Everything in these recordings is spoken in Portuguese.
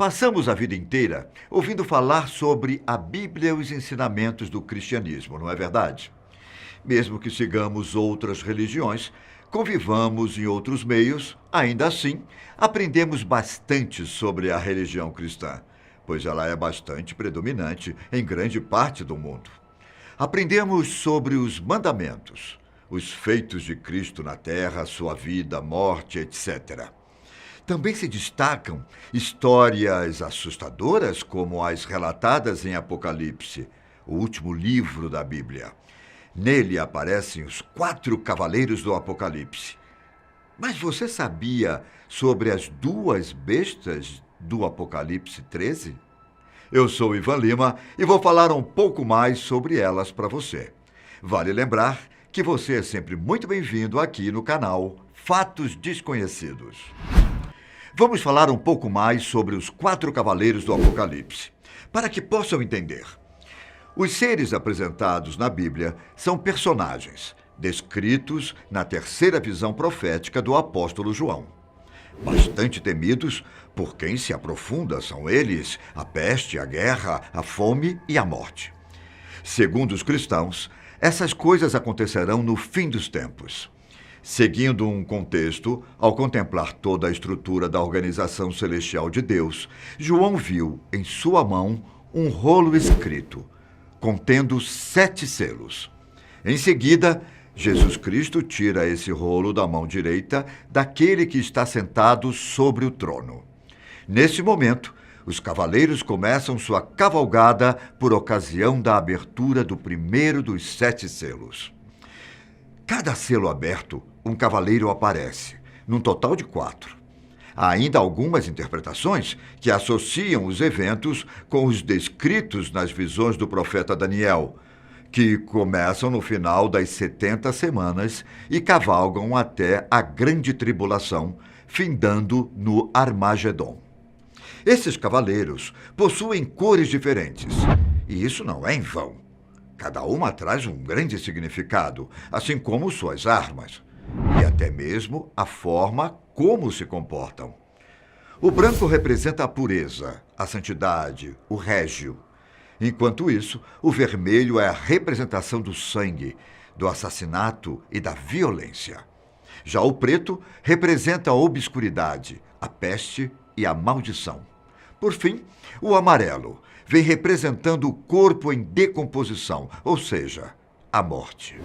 Passamos a vida inteira ouvindo falar sobre a Bíblia e os ensinamentos do cristianismo, não é verdade? Mesmo que sigamos outras religiões, convivamos em outros meios, ainda assim, aprendemos bastante sobre a religião cristã, pois ela é bastante predominante em grande parte do mundo. Aprendemos sobre os mandamentos, os feitos de Cristo na terra, sua vida, morte, etc. Também se destacam histórias assustadoras, como as relatadas em Apocalipse, o último livro da Bíblia. Nele aparecem os 4 cavaleiros do Apocalipse. Mas você sabia sobre as 2 bestas do Apocalipse 13? Eu sou Ivan Lima e vou falar um pouco mais sobre elas para você. Vale lembrar que você é sempre muito bem-vindo aqui no canal Fatos Desconhecidos. Vamos falar um pouco mais sobre os 4 cavaleiros do Apocalipse, para que possam entender. Os seres apresentados na Bíblia são personagens descritos na terceira visão profética do apóstolo João. Bastante temidos por quem se aprofunda são eles a peste, a guerra, a fome e a morte. Segundo os cristãos, essas coisas acontecerão no fim dos tempos. Seguindo um contexto, ao contemplar toda a estrutura da organização celestial de Deus, João viu em sua mão um rolo escrito, contendo 7 selos. Em seguida, Jesus Cristo tira esse rolo da mão direita daquele que está sentado sobre o trono. Nesse momento, os cavaleiros começam sua cavalgada por ocasião da abertura do primeiro dos 7 selos. Cada selo aberto, um cavaleiro aparece, num total de 4. Há ainda algumas interpretações que associam os eventos com os descritos nas visões do profeta Daniel, que começam no final das 70 semanas e cavalgam até a grande tribulação, findando no Armagedon. Esses cavaleiros possuem cores diferentes, e isso não é em vão. Cada uma traz um grande significado, assim como suas armas, e até mesmo a forma como se comportam. O branco representa a pureza, a santidade, o régio. Enquanto isso, o vermelho é a representação do sangue, do assassinato e da violência. Já o preto representa a obscuridade, a peste e a maldição. Por fim, o amarelo vem representando o corpo em decomposição, ou seja, a morte.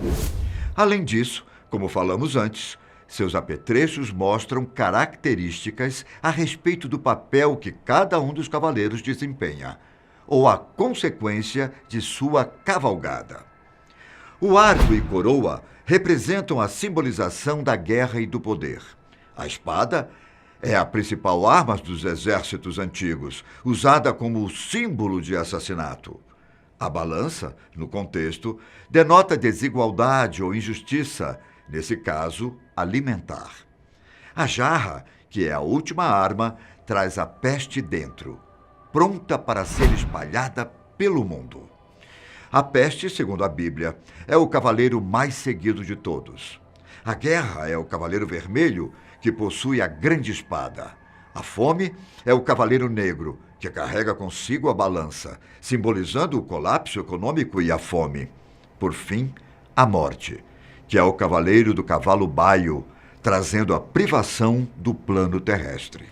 Além disso, como falamos antes, seus apetrechos mostram características a respeito do papel que cada um dos cavaleiros desempenha, ou a consequência de sua cavalgada. O arco e coroa representam a simbolização da guerra e do poder. A espada é a principal arma dos exércitos antigos, usada como símbolo de assassinato. A balança, no contexto, denota desigualdade ou injustiça, nesse caso, alimentar. A jarra, que é a última arma, traz a peste dentro, pronta para ser espalhada pelo mundo. A peste, segundo a Bíblia, é o cavaleiro mais seguido de todos. A guerra é o cavaleiro vermelho, que possui a grande espada. A fome é o cavaleiro negro, que carrega consigo a balança, simbolizando o colapso econômico e a fome. Por fim, a morte, que é o cavaleiro do cavalo baio, trazendo a privação do plano terrestre.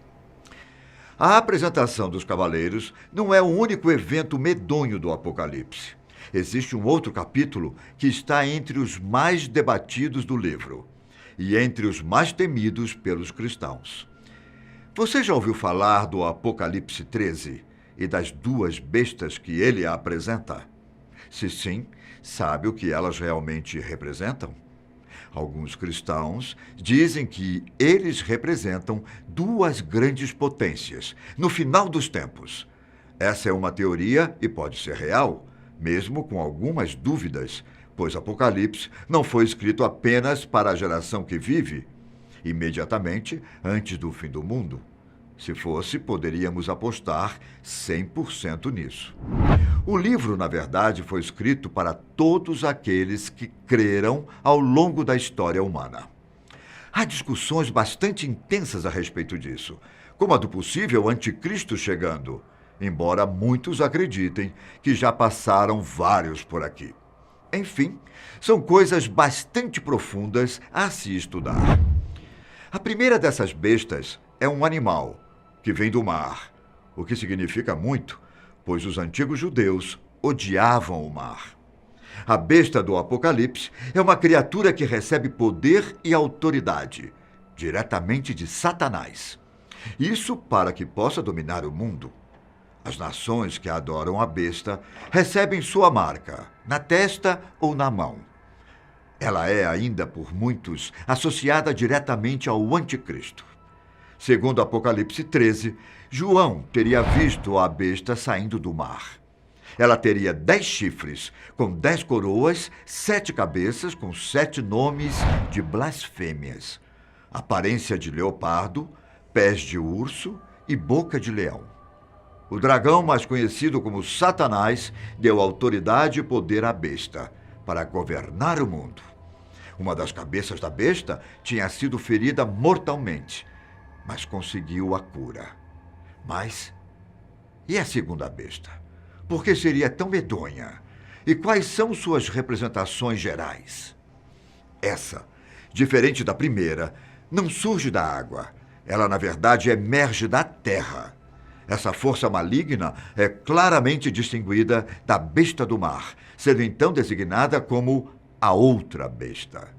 A apresentação dos cavaleiros não é o único evento medonho do Apocalipse. Existe um outro capítulo que está entre os mais debatidos do livro e entre os mais temidos pelos cristãos. Você já ouviu falar do Apocalipse 13 e das 2 bestas que ele apresenta? Se sim, sabe o que elas realmente representam? Alguns cristãos dizem que eles representam 2 grandes potências no final dos tempos. Essa é uma teoria e pode ser real, mesmo com algumas dúvidas, pois Apocalipse não foi escrito apenas para a geração que vive, imediatamente antes do fim do mundo. Se fosse, poderíamos apostar 100% nisso. O livro, na verdade, foi escrito para todos aqueles que creram ao longo da história humana. Há discussões bastante intensas a respeito disso, como a do possível anticristo chegando, embora muitos acreditem que já passaram vários por aqui. Enfim, são coisas bastante profundas a se estudar. A primeira dessas bestas é um animal que vem do mar, o que significa muito, pois os antigos judeus odiavam o mar. A besta do Apocalipse é uma criatura que recebe poder e autoridade diretamente de Satanás. Isso para que possa dominar o mundo. As nações que adoram a besta recebem sua marca, na testa ou na mão. Ela é ainda por muitos associada diretamente ao anticristo. Segundo Apocalipse 13, João teria visto a besta saindo do mar. Ela teria 10 chifres, com 10 coroas, 7 cabeças, com 7 nomes de blasfêmias, aparência de leopardo, pés de urso e boca de leão. O dragão, mais conhecido como Satanás, deu autoridade e poder à besta para governar o mundo. Uma das cabeças da besta tinha sido ferida mortalmente, mas conseguiu a cura. Mas, e a segunda besta? Por que seria tão medonha? E quais são suas representações gerais? Essa, diferente da primeira, não surge da água. Ela, na verdade, emerge da terra. Essa força maligna é claramente distinguida da besta do mar, sendo então designada como a outra besta.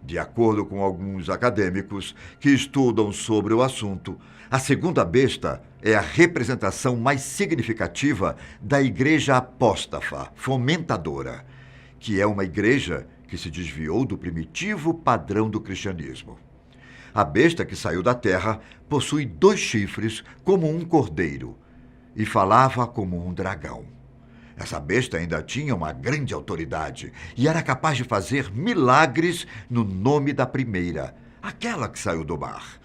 De acordo com alguns acadêmicos que estudam sobre o assunto, a segunda besta é a representação mais significativa da igreja apóstafa, fomentadora, que é uma igreja que se desviou do primitivo padrão do cristianismo. A besta que saiu da terra possui 2 chifres como um cordeiro e falava como um dragão. Essa besta ainda tinha uma grande autoridade e era capaz de fazer milagres no nome da primeira, aquela que saiu do mar.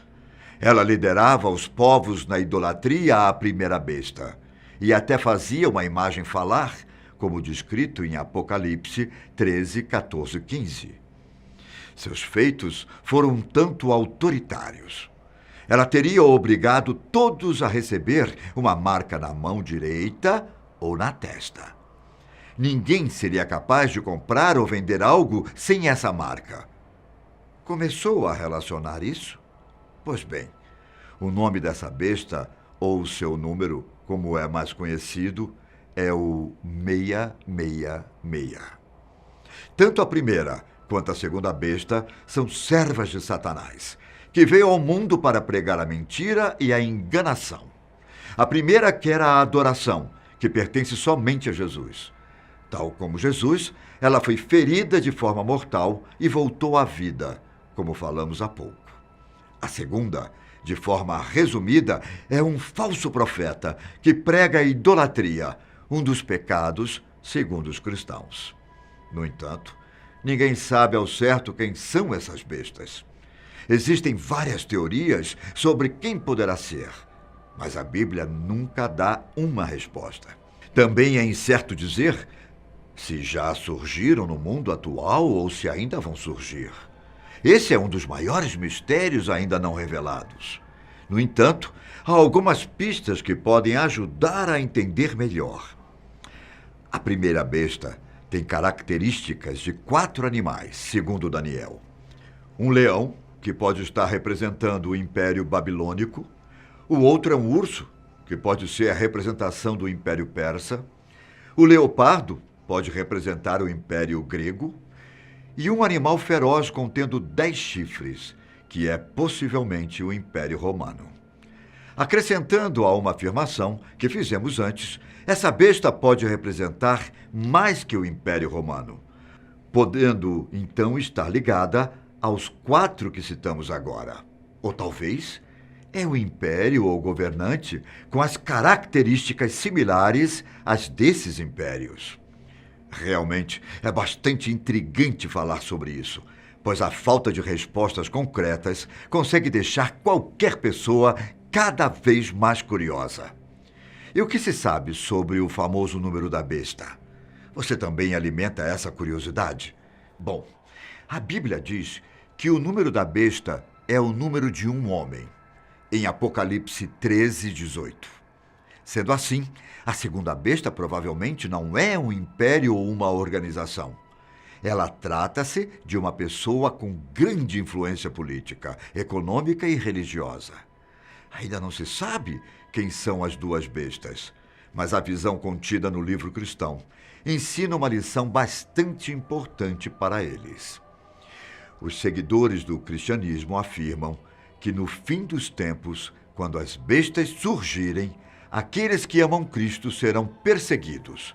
Ela liderava os povos na idolatria à primeira besta e até fazia uma imagem falar, como descrito em Apocalipse 13, 14, 15. Seus feitos foram um tanto autoritários. Ela teria obrigado todos a receber uma marca na mão direita ou na testa. Ninguém seria capaz de comprar ou vender algo sem essa marca. Começou a relacionar isso? Pois bem, o nome dessa besta, ou seu número, como é mais conhecido, é o 666. Tanto a primeira quanto a segunda besta são servas de Satanás, que veio ao mundo para pregar a mentira e a enganação. A primeira quer a adoração, que pertence somente a Jesus. Tal como Jesus, ela foi ferida de forma mortal e voltou à vida, como falamos há pouco. A segunda, de forma resumida, é um falso profeta que prega a idolatria, um dos pecados segundo os cristãos. No entanto, ninguém sabe ao certo quem são essas bestas. Existem várias teorias sobre quem poderá ser, mas a Bíblia nunca dá uma resposta. Também é incerto dizer se já surgiram no mundo atual ou se ainda vão surgir. Esse é um dos maiores mistérios ainda não revelados. No entanto, há algumas pistas que podem ajudar a entender melhor. A primeira besta tem características de 4 animais, segundo Daniel. Um leão, que pode estar representando o Império Babilônico. O outro é um urso, que pode ser a representação do Império Persa. O leopardo pode representar o Império Grego. E um animal feroz contendo 10 chifres, que é possivelmente o Império Romano. Acrescentando a uma afirmação que fizemos antes, essa besta pode representar mais que o Império Romano, podendo então estar ligada aos 4 que citamos agora. Ou talvez é o império ou governante com as características similares às desses impérios. Realmente é bastante intrigante falar sobre isso, pois a falta de respostas concretas consegue deixar qualquer pessoa cada vez mais curiosa. E o que se sabe sobre o famoso número da besta? Você também alimenta essa curiosidade? Bom, a Bíblia diz que o número da besta é o número de um homem. em Apocalipse 13, 18. Sendo assim, a segunda besta provavelmente não é um império ou uma organização. Ela trata-se de uma pessoa com grande influência política, econômica e religiosa. Ainda não se sabe quem são as duas bestas, mas a visão contida no livro cristão ensina uma lição bastante importante para eles. Os seguidores do cristianismo afirmam que no fim dos tempos, quando as bestas surgirem, aqueles que amam Cristo serão perseguidos,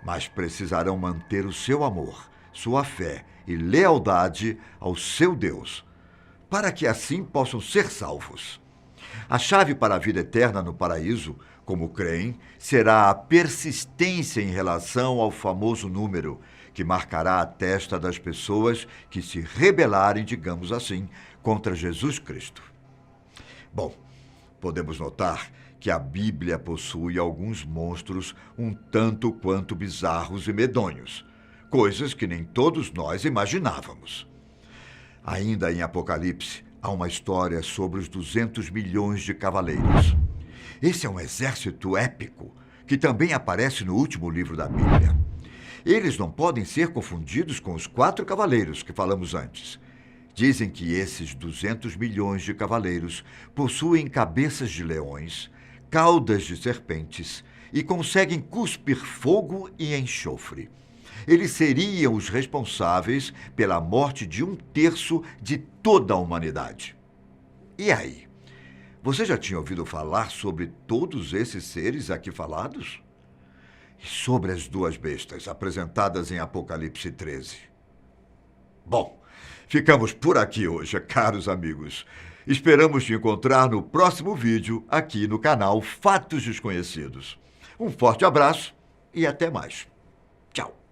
mas precisarão manter o seu amor, sua fé e lealdade ao seu Deus, para que assim possam ser salvos. A chave para a vida eterna no paraíso, como creem, será a persistência em relação ao famoso número, que marcará a testa das pessoas que se rebelarem, digamos assim, contra Jesus Cristo. Bom, podemos notar que a Bíblia possui alguns monstros um tanto quanto bizarros e medonhos, coisas que nem todos nós imaginávamos. Ainda em Apocalipse, há uma história sobre os 200 milhões de cavaleiros. Esse é um exército épico que também aparece no último livro da Bíblia. Eles não podem ser confundidos com os 4 cavaleiros que falamos antes. Dizem que esses 200 milhões de cavaleiros possuem cabeças de leões, caudas de serpentes e conseguem cuspir fogo e enxofre. Eles seriam os responsáveis pela morte de 1/3 de toda a humanidade. E aí? Você já tinha ouvido falar sobre todos esses seres aqui falados? E sobre as duas bestas apresentadas em Apocalipse 13? Bom, ficamos por aqui hoje, caros amigos. Esperamos te encontrar no próximo vídeo aqui no canal Fatos Desconhecidos. Um forte abraço e até mais. Tchau.